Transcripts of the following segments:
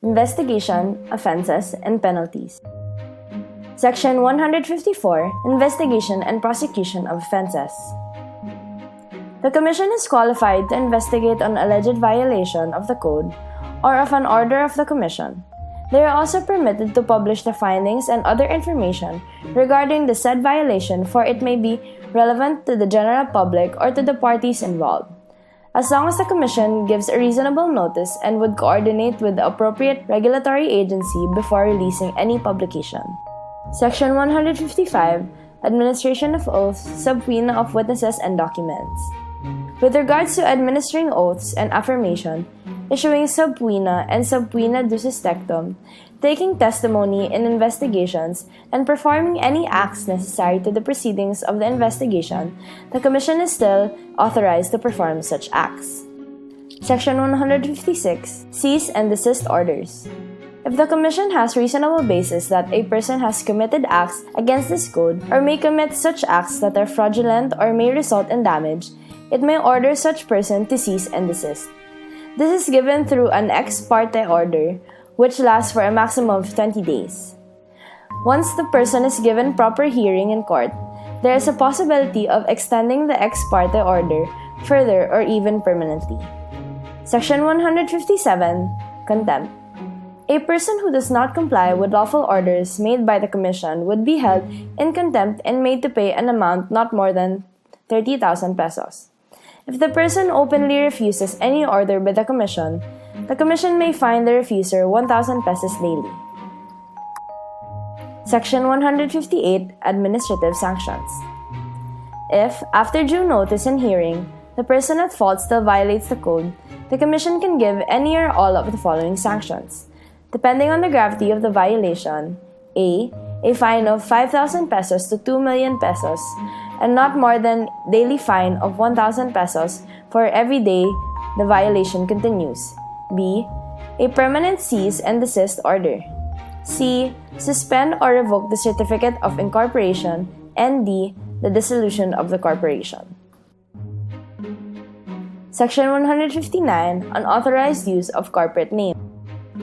Investigation, Offenses, and Penalties. Section 154, Investigation and Prosecution of Offenses. The Commission is qualified to investigate an alleged violation of the Code or of an order of the Commission. They are also permitted to publish the findings and other information regarding the said violation, for it may be relevant to the general public or to the parties involved, as long as the Commission gives a reasonable notice and would coordinate with the appropriate regulatory agency before releasing any publication. Section 155, Administration of Oaths, Subpoena of Witnesses and Documents. With regards to administering oaths and affirmation, issuing subpoena and subpoena ducis tectum, taking testimony in investigations, and performing any acts necessary to the proceedings of the investigation, the Commission is still authorized to perform such acts. Section 156, Cease and Desist Orders. If the Commission has reasonable basis that a person has committed acts against this code or may commit such acts that are fraudulent or may result in damage, it may order such person to cease and desist. This is given through an ex parte order, which lasts for a maximum of 20 days. Once the person is given proper hearing in court, there is a possibility of extending the ex parte order further or even permanently. Section 157, Contempt. A person who does not comply with lawful orders made by the Commission would be held in contempt and made to pay an amount not more than 30,000 pesos. If the person openly refuses any order by the Commission may fine the refuser 1,000 pesos daily. Section 158, Administrative Sanctions. If, after due notice and hearing, the person at fault still violates the code, the Commission can give any or all of the following sanctions, depending on the gravity of the violation: A fine of 5,000 pesos to 2 million pesos, and not more than daily fine of 1,000 pesos for every day the violation continues. B, a permanent cease and desist order. C, suspend or revoke the certificate of incorporation. And D, the dissolution of the corporation. Section 159, Unauthorized Use of Corporate Name.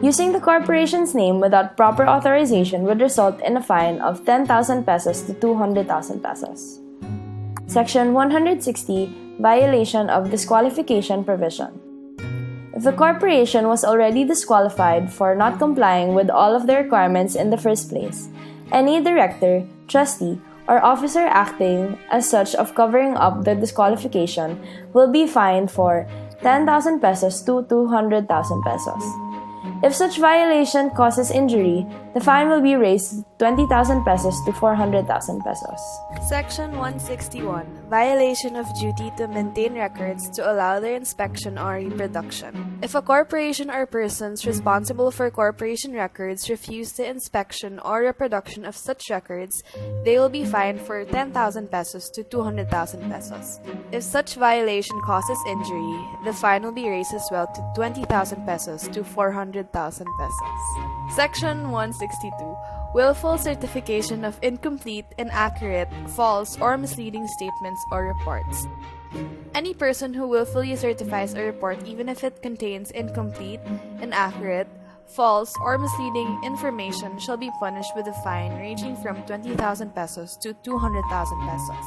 Using the corporation's name without proper authorization would result in a fine of 10,000 pesos to 200,000 pesos. Section 160, Violation of Disqualification Provision. If the corporation was already disqualified for not complying with all of the requirements in the first place, any director, trustee, or officer acting as such of covering up the disqualification will be fined for 10,000 pesos to 200,000 pesos. If such violation causes injury, the fine will be raised to 20,000 pesos to 400,000 pesos. Section 161, Violation of Duty to Maintain Records to Allow Their Inspection or Reproduction. If a corporation or persons responsible for corporation records refuse the inspection or reproduction of such records, they will be fined for 10,000 pesos to 200,000 pesos. If such violation causes injury, the fine will be raised as well to 20,000 pesos to 400,000 pesos. Section 162, Willful certification of incomplete, inaccurate, false, or misleading statements or reports. Any person who willfully certifies a report even if it contains incomplete, inaccurate, false, or misleading information shall be punished with a fine ranging from 20,000 pesos to 200,000 pesos.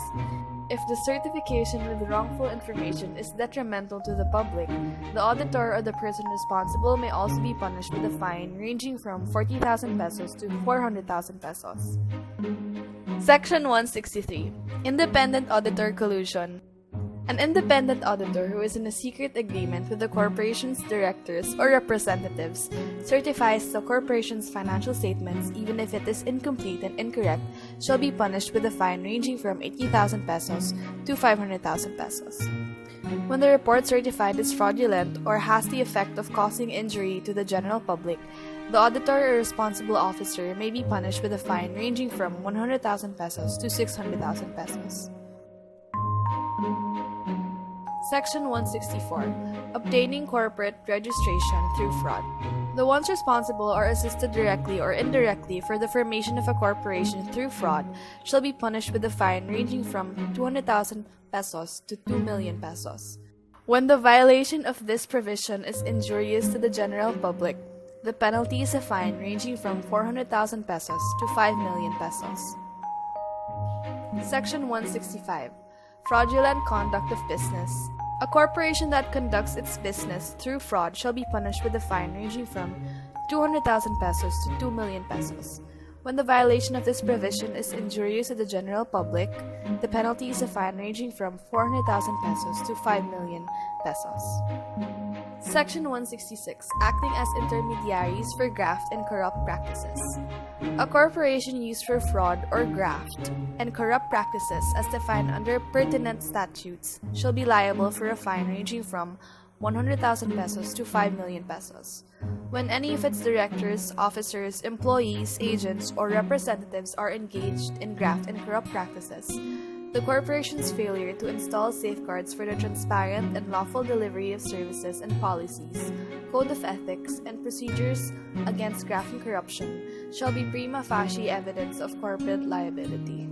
If the certification with wrongful information is detrimental to the public, the auditor or the person responsible may also be punished with a fine ranging from 40,000 pesos to 400,000 pesos. Section 163. Independent Auditor Collusion. An independent auditor who is in a secret agreement with the corporation's directors or representatives certifies the corporation's financial statements even if it is incomplete and incorrect shall be punished with a fine ranging from 80,000 pesos to 500,000 pesos. When the report certified is fraudulent or has the effect of causing injury to the general public, the auditor or responsible officer may be punished with a fine ranging from 100,000 pesos to 600,000 pesos. Section 164. Obtaining corporate registration through fraud. The ones responsible or assisted directly or indirectly for the formation of a corporation through fraud shall be punished with a fine ranging from 200,000 pesos to 2 million pesos. When the violation of this provision is injurious to the general public, The penalty is a fine ranging from 400,000 pesos to 5 million pesos. Section 165. Fraudulent conduct of business. A corporation that conducts its business through fraud shall be punished with a fine ranging from 200,000 pesos to 2 million pesos. When the violation of this provision is injurious to the general public, the penalty is a fine ranging from 400,000 pesos to 5 million pesos. Section 166. Acting as intermediaries for graft and corrupt practices. A corporation used for fraud or graft and corrupt practices as defined under pertinent statutes shall be liable for a fine ranging from 100,000 pesos to 5 million pesos. When any of its directors, officers, employees, agents, or representatives are engaged in graft and corrupt practices, the corporation's failure to install safeguards for the transparent and lawful delivery of services and policies, code of ethics, and procedures against graft and corruption shall be prima facie evidence of corporate liability.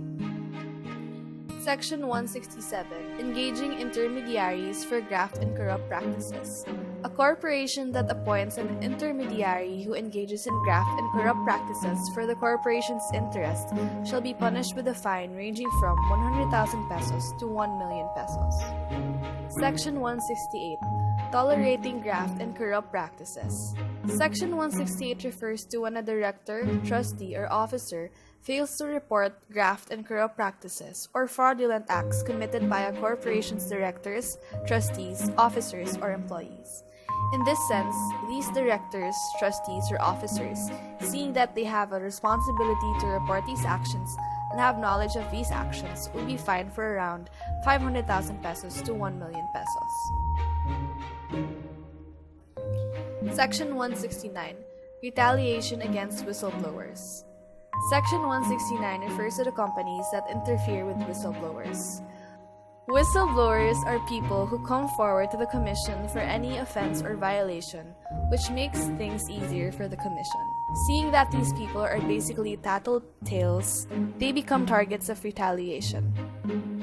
Section 167. Engaging intermediaries for graft and corrupt practices. A corporation that appoints an intermediary who engages in graft and corrupt practices for the corporation's interest shall be punished with a fine ranging from 100,000 pesos to 1 million pesos. Section 168. Tolerating graft and corrupt practices. Section 168 refers to when a director, trustee, or officer fails to report graft and corrupt practices or fraudulent acts committed by a corporation's directors, trustees, officers, or employees. In this sense, these directors, trustees, or officers, seeing that they have a responsibility to report these actions and have knowledge of these actions, will be fined for around 500,000 pesos to 1 million pesos. Section 169. Retaliation against whistleblowers. Section 169 refers to the companies that interfere with whistleblowers. Whistleblowers are people who come forward to the Commission for any offense or violation, which makes things easier for the Commission. Seeing that these people are basically tattletales, they become targets of retaliation.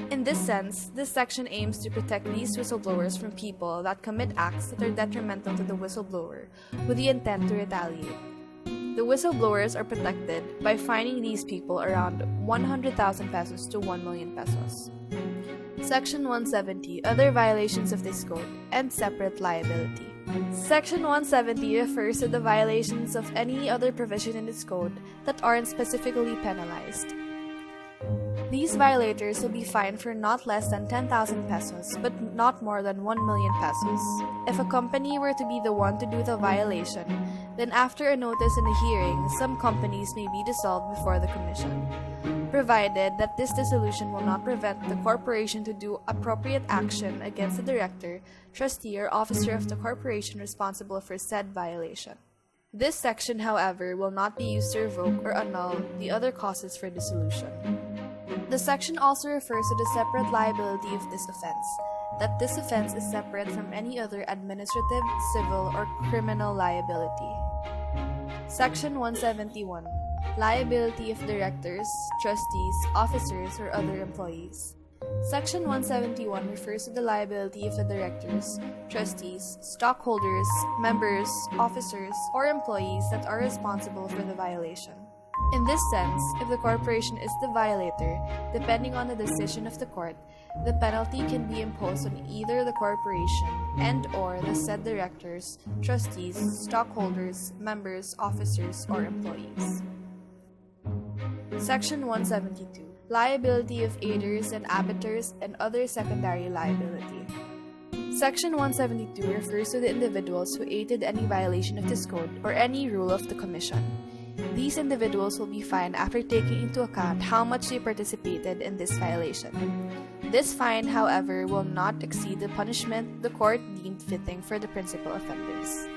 In this sense, this section aims to protect these whistleblowers from people that commit acts that are detrimental to the whistleblower with the intent to retaliate. The whistleblowers are protected by fining these people around 100,000 pesos to 1 million pesos. Section 170. Other violations of this code and separate liability. Section 170 refers to the violations of any other provision in this code that aren't specifically penalized. These violators will be fined for not less than 10,000 pesos but not more than 1 million pesos. If a company were to be the one to do the violation, then after a notice and a hearing, some companies may be dissolved before the Commission, provided that this dissolution will not prevent the corporation to do appropriate action against the director, trustee, or officer of the corporation responsible for said violation. This section, however, will not be used to revoke or annul the other causes for dissolution. The section also refers to the separate liability of this offense, that this offense is separate from any other administrative, civil, or criminal liability. Section 171. Liability of directors, trustees, officers, or other employees. Section 171 refers to the liability of the directors, trustees, stockholders, members, officers, or employees that are responsible for the violation. In this sense, if the corporation is the violator, depending on the decision of the court, the penalty can be imposed on either the corporation and/or the said directors, trustees, stockholders, members, officers, or employees. Section 172. Liability of aiders and abettors and other secondary liability. Section 172 refers to the individuals who aided any violation of this code or any rule of the Commission. These individuals will be fined after taking into account how much they participated in this violation. This fine, however, will not exceed the punishment the court deemed fitting for the principal offenders.